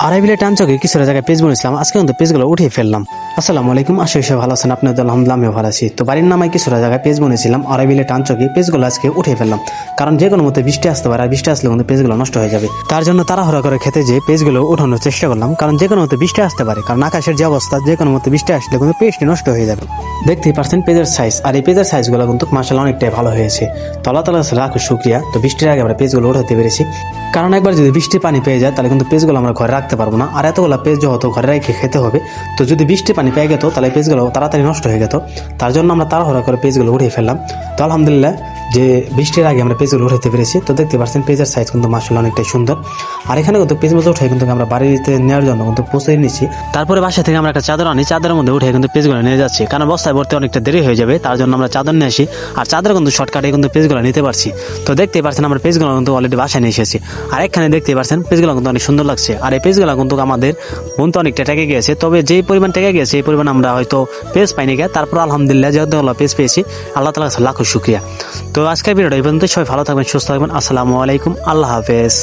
আড়াই টানচকে কিছুটা জায়গায় পেজ বলেছিলাম, আজকে কিন্তু পেজগুলো উঠিয়ে ফেললাম। আসসালামু আলাইকুম, আশা করি ভালো আছেন আপনাদের। আলহামদুলিল্লাহ আমিও ভালো আছি। তো বাড়ির নামায় কিছুটা জায়গায় পেজ বনেছিলাম, আড়াই টানচকে পেজগুলো আজকে উঠিয়ে ফেললাম, কারণ যে কোনো মতে বৃষ্টি আসতে পারে, আর বৃষ্টি আসলে কিন্তু পেজগুলো নষ্ট হয়ে যাবে। তার জন্য তাড়াহুড়া করে খেতে যে পেজগুলো উঠানোর চেষ্টা করলাম, কারণ যে কোনো মতে বৃষ্টি আসতে পারে, কারণ আকাশের যে অবস্থা, যে কোনো মতে বৃষ্টি আসলে কিন্তু পেজটি নষ্ট হয়ে যাবে। দেখতেই পারছেন পেজের সাইজ, আর এই পেজের সাইজগুলো কিন্তু মাশাআল্লাহ অনেকটাই ভালো হয়েছে। তো আল্লাহ তাআলার কাছে লাখ শুকরিয়া। তো বৃষ্টির আগে আমরা পেজগুলো উঠাতে পেরেছি, কারণ একবার যদি বৃষ্টির পানি পেয়ে যায় তাহলে কিন্তু পেজগুলো আমরা ঘরে রাখতে পারবো না, আর এতগুলো পেজ যেহেতু ঘরে রেখে খেতে হবে। তো যদি বৃষ্টির পানি পেয়ে যেত তাহলে পেজগুলো তাড়াতাড়ি নষ্ট হয়ে যেত। তার জন্য আমরা তাড়াহুড়া করে পেজগুলো উঠিয়ে ফেললাম। তো আলহামদুলিল্লাহ যে বৃষ্টির আগে আমরা পেজগুলো উঠাতে পেরেছি। তো দেখতে পাচ্ছেন পেজের সাইজ কিন্তু মাশাআল্লাহ অনেকটাই সুন্দর। আর এখানে কিন্তু পেজ মধ্যে উঠে কিন্তু আমরা বাড়িতে নেওয়ার জন্য কিন্তু পৌঁছে নিচ্ছি। তারপরে বাসা থেকে আমরা একটা চাদর আনি, চাদরের মধ্যে উঠে কিন্তু পেজগুলো নিয়ে যাচ্ছি, কারণ বস্তায় ভরতে অনেকটা দেরি হয়ে যাবে। তার জন্য আমরা চাদর নিয়ে আসি, আর চাদরে কিন্তু শর্টকাটে কিন্তু পেজগুলো নিতে পারছি। তো দেখতেই পাচ্ছেন আমরা পেজগুলো কিন্তু অলরেডি বাসায় নিয়ে এসেছি। আর এখানে দেখতেই পাচ্ছেন পেজগুলো কিন্তু অনেক সুন্দর লাগছে। আর এই পেজগুলো কিন্তু আমাদের বোন তো অনেকটা টেকে গিয়েছে, তবে যেই পরিমাণ টেকে গিয়েছে এই পরিমাণ আমরা হয়তো পেজ পাইনি গে। তারপর আলহামদুলিল্লাহ যেহেতু পেজ পেয়েছি, আল্লাহ তাআলার কাছে লাখো শুকরিয়া। তো আজকের ভিডিওটা এই পর্যন্ত। সবাই ভালো থাকবেন, সুস্থ থাকবেন। আসসালামু আলাইকুম, আল্লাহ হাফেজ।